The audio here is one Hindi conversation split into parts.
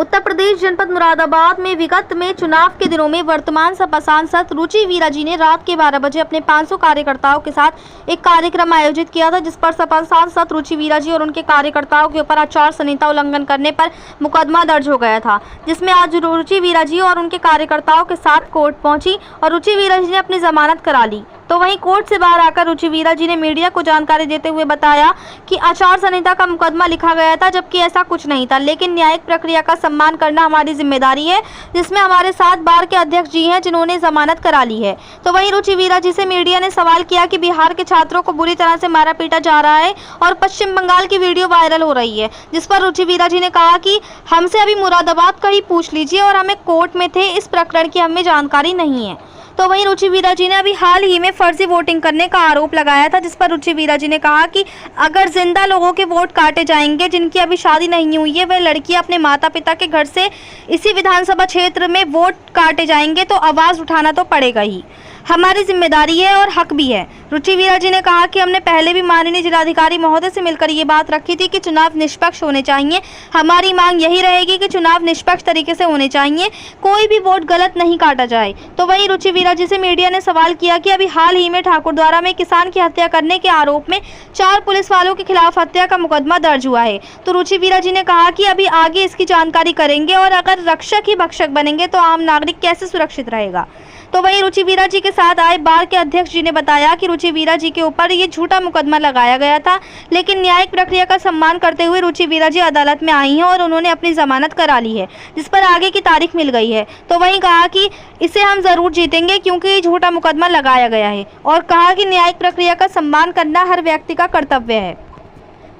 उत्तर प्रदेश जनपद मुरादाबाद में विगत में चुनाव के दिनों में वर्तमान सपा सांसद रुचि वीरा जी ने रात के 12 बजे अपने 500 कार्यकर्ताओं के साथ एक कार्यक्रम आयोजित किया था, जिस पर सपा सांसद रुचि वीरा जी और उनके कार्यकर्ताओं के ऊपर आचार संहिता उल्लंघन करने पर मुकदमा दर्ज हो गया था, जिसमें आज रुचि वीरा जी और उनके कार्यकर्ताओं के साथ कोर्ट पहुंची और रुचि वीरा जी ने अपनी जमानत करा ली। तो वहीं कोर्ट से बाहर आकर रुचि वीरा जी ने मीडिया को जानकारी देते हुए बताया कि आचार संहिता का मुकदमा लिखा गया था, जबकि ऐसा कुछ नहीं था, लेकिन न्यायिक प्रक्रिया का सम्मान करना हमारी जिम्मेदारी है, जिसमें हमारे साथ बार के अध्यक्ष जी हैं जिन्होंने जमानत करा ली है। तो वहीं रुचि वीरा जी से मीडिया ने सवाल किया कि बिहार के छात्रों को बुरी तरह से मारा पीटा जा रहा है और पश्चिम बंगाल की वीडियो वायरल हो रही है, जिस पर रुचि वीरा जी ने कहा कि हमसे अभी मुरादाबाद का ही पूछ लीजिए और हमें कोर्ट में थे, इस प्रकरण की हमें जानकारी नहीं है। तो वहीं रुचि वीरा जी ने अभी हाल ही में फर्जी वोटिंग करने का आरोप लगाया था, जिस पर रुचि वीरा जी ने कहा कि अगर जिंदा लोगों के वोट काटे जाएंगे जिनकी अभी शादी नहीं हुई है, वह लड़कियां अपने माता पिता के घर से इसी विधानसभा क्षेत्र में वोट काटे जाएंगे तो आवाज़ उठाना तो पड़ेगा ही, हमारी जिम्मेदारी है और हक भी है। रुचि वीरा जी ने कहा कि हमने पहले भी माननीय जिलाधिकारी महोदय से मिलकर ये बात रखी थी कि चुनाव निष्पक्ष होने चाहिए, हमारी मांग यही रहेगी कि चुनाव निष्पक्ष तरीके से होने चाहिए, कोई भी वोट गलत नहीं काटा जाए। तो वहीं रुचि वीरा जी से मीडिया ने सवाल किया कि अभी हाल ही में ठाकुरद्वारा में किसान की हत्या करने के आरोप में 4 पुलिस वालों के खिलाफ हत्या का मुकदमा दर्ज हुआ है। तो रुचि वीरा जी ने कहा कि अभी आगे इसकी जानकारी करेंगे और अगर रक्षक ही भक्षक बनेंगे तो आम नागरिक कैसे सुरक्षित रहेगा। तो वहीं रुचि वीरा जी के साथ आए बार के अध्यक्ष जी ने बताया कि रुचि वीरा जी के ऊपर ये झूठा मुकदमा लगाया गया था, लेकिन न्यायिक प्रक्रिया का सम्मान करते हुए रुचि वीरा जी अदालत में आई हैं और उन्होंने अपनी जमानत करा ली है, जिस पर आगे की तारीख मिल गई है। तो वहीं कहा कि इसे हम जरूर जीतेंगे क्योंकि ये झूठा मुकदमा लगाया गया है, और कहा कि न्यायिक प्रक्रिया का सम्मान करना हर व्यक्ति का कर्तव्य है।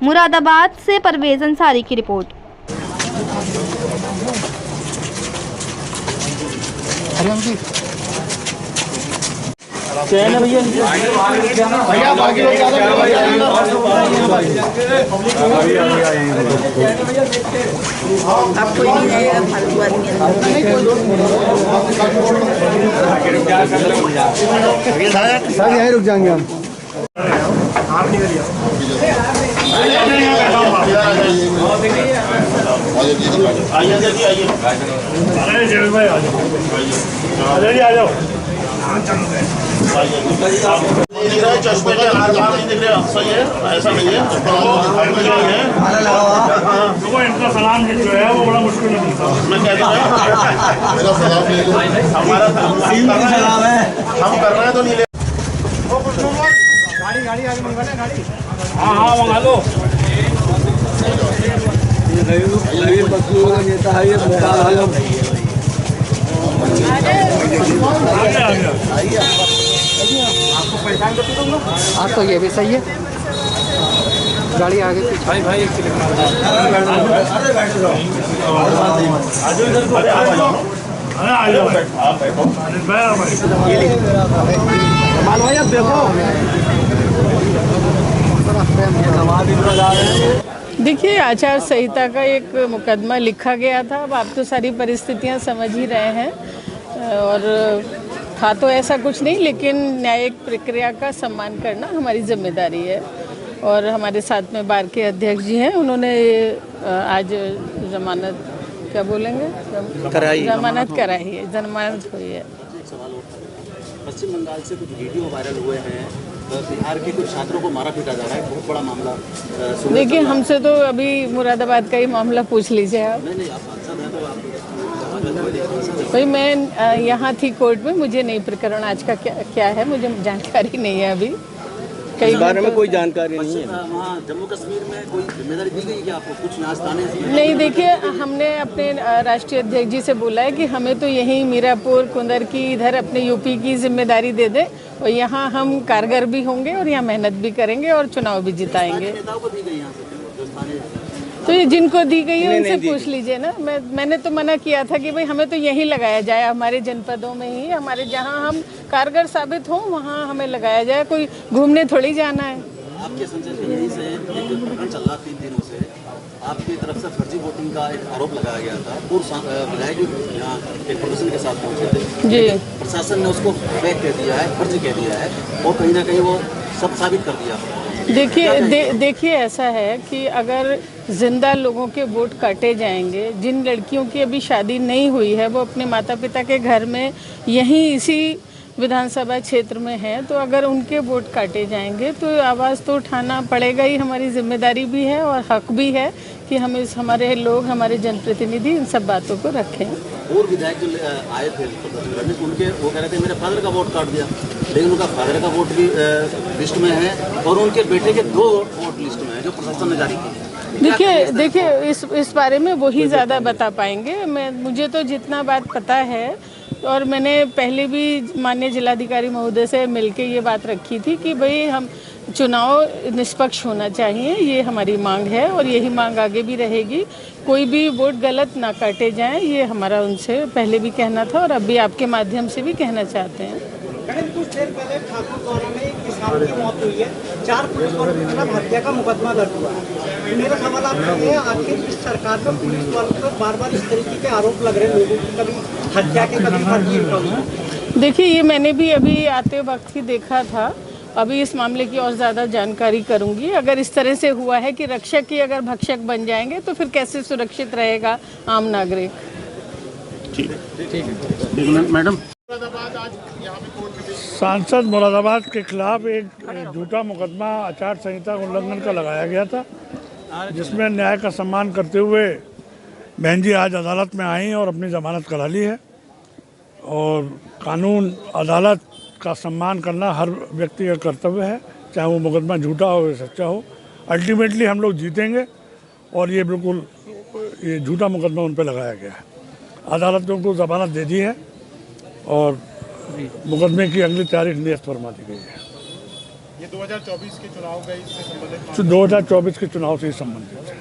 मुरादाबाद से परवेज अंसारी की रिपोर्ट। भैया बाकी लोग अब कोई नहीं रहेगा, फालतू आदमी सर यहीं रुक जाएंगे हम। आप निकलिए। आ जाओ। चश्मे का नहीं दिख रहे, सही है, ऐसा नहीं है। इनका सलाम जो है वो बड़ा मुश्किल नहीं मिलता। मैं कहता हूँ मेरा सलाम सलाम है, हम कर रहे हैं तो नहीं ले। गाड़ी आगे मंगवाना है, गाड़ी हाँ मंगा लो। आपको पहचान करती दूंगा। आज तो ये भी सही है, गाड़ी आगे पीछे। भाई भाई देखिए, आचार संहिता का एक मुकदमा लिखा गया था। अब आप तो सारी परिस्थितियां समझ ही रहे हैं, और था तो ऐसा कुछ नहीं, लेकिन न्यायिक प्रक्रिया का सम्मान करना हमारी जिम्मेदारी है। और हमारे साथ में बार के अध्यक्ष जी हैं, उन्होंने आज जमानत क्या बोलेंगे जमानत कराई है, जमानत हुई है। पश्चिम बंगाल से कुछ वीडियो वायरल हुए हैं, बिहार के कुछ छात्रों को मारा पीटा जा रहा है, बहुत बड़ा मामला। देखिए, हमसे तो अभी मुरादाबाद का ही मामला पूछ लीजिए आप। नहीं आप सांसद हैं तो आप भाई मैं यहाँ थी कोर्ट में, मुझे नहीं प्रकरण आज का क्या है मुझे जानकारी नहीं है अभी। कई बारे में कोई जानकारी नहीं है। वहाँ जम्मू कश्मीर में कोई जिम्मेदारी दी गई क्या आपको, कुछ न्यास थाने? नहीं, देखिए, हमने अपने राष्ट्रीय अध्यक्ष जी से बोला है कि हमें तो यहीं मीरापुर कुंदर की इधर अपने यूपी की जिम्मेदारी दे दे, और यहाँ हम कारगर भी होंगे और यहाँ मेहनत भी करेंगे और चुनाव भी जिताएंगे। तो ये जिनको दी गई है उनसे पूछ लीजिए ना। मैंने तो मना किया था कि भाई हमें तो यहीं लगाया जाए, हमारे जनपदों में ही, हमारे जहां हम कारगर साबित हों वहां हमें लगाया जाए, कोई घूमने थोड़ी जाना है। आपके संसद में यहीं से एक प्रकरण चल रहा 3 दिनों से, आपकी तरफ से फर्जी वोटिंग का एक आरोप लगाया गया था। पूर्व विधायक यहाँ एक प्रदर्शन के साथ पहुँचे थे जी, प्रशासन ने उसको फेक कह दिया है, फर्जी कह दिया है, और कहीं ना कहीं वो सब साबित कर दिया। देखिए ऐसा है कि अगर जिंदा लोगों के वोट काटे जाएंगे। जिन लड़कियों की अभी शादी नहीं हुई है वो अपने माता पिता के घर में यहीं इसी विधानसभा क्षेत्र में है, तो अगर उनके वोट काटे जाएंगे तो आवाज़ तो उठाना पड़ेगा ही। हमारी जिम्मेदारी भी है और हक भी है कि हम हमारे लोग, हमारे जनप्रतिनिधि इन सब बातों को रखें। और विधायक जो आए थे उनके वो कह रहे थे मेरे फादर का वोट काट दिया, लेकिन उनका फादर का वोट भी लिस्ट में है और उनके बेटे के 2 वोट लिस्ट में है जो प्रशासन ने जारी किए। देखिए इस बारे में वही ज़्यादा बता पाएंगे। मुझे तो जितना बात पता है, और मैंने पहले भी माननीय जिलाधिकारी महोदय से मिलके ये बात रखी थी कि भाई हम चुनाव निष्पक्ष होना चाहिए, ये हमारी मांग है और यही मांग आगे भी रहेगी। कोई भी वोट गलत ना काटे जाएं, ये हमारा उनसे पहले भी कहना था और अब भी आपके माध्यम से भी कहना चाहते हैं। कुछ देर पहले ठाकुर द्वारा में एक किसान की मौत हुई है, 4 पुलिस वालों के खिलाफ हत्या का मुकदमा दर्ज हुआ है। मेरा सवाल आपसे ये है, आखिर इस सरकार में पुलिस वालों पर बार-बार इस तरीके के आरोप लग रहे हैं लोगों की, कभी हत्या के कभी फर्जी इनकम। देखिए ये मैंने भी अभी आते वक्त ही देखा था, अभी इस मामले की और ज़्यादा जानकारी करूंगी। अगर इस तरह से हुआ है कि रक्षक ही अगर भक्षक बन जाएंगे तो फिर कैसे सुरक्षित रहेगा आम नागरिक। ठीक है मैडम। सांसद मुरादाबाद के खिलाफ एक झूठा मुकदमा आचार संहिता उल्लंघन का लगाया गया था, जिसमें न्याय का सम्मान करते हुए बहन जी आज अदालत में आई और अपनी जमानत करा ली है। और कानून अदालत का सम्मान करना हर व्यक्ति का कर्तव्य है, चाहे वो मुकदमा झूठा हो या सच्चा हो। अल्टीमेटली हम लोग जीतेंगे और ये बिल्कुल ये झूठा मुकदमा उन पर लगाया गया है। अदालत ने उनको जमानत दे दी है और मुकदमे की अगली तारीख नियत फरमा दी गई है। ये 2024 के चुनाव का इससे संबंधित 2024 के चुनाव से संबंधित है।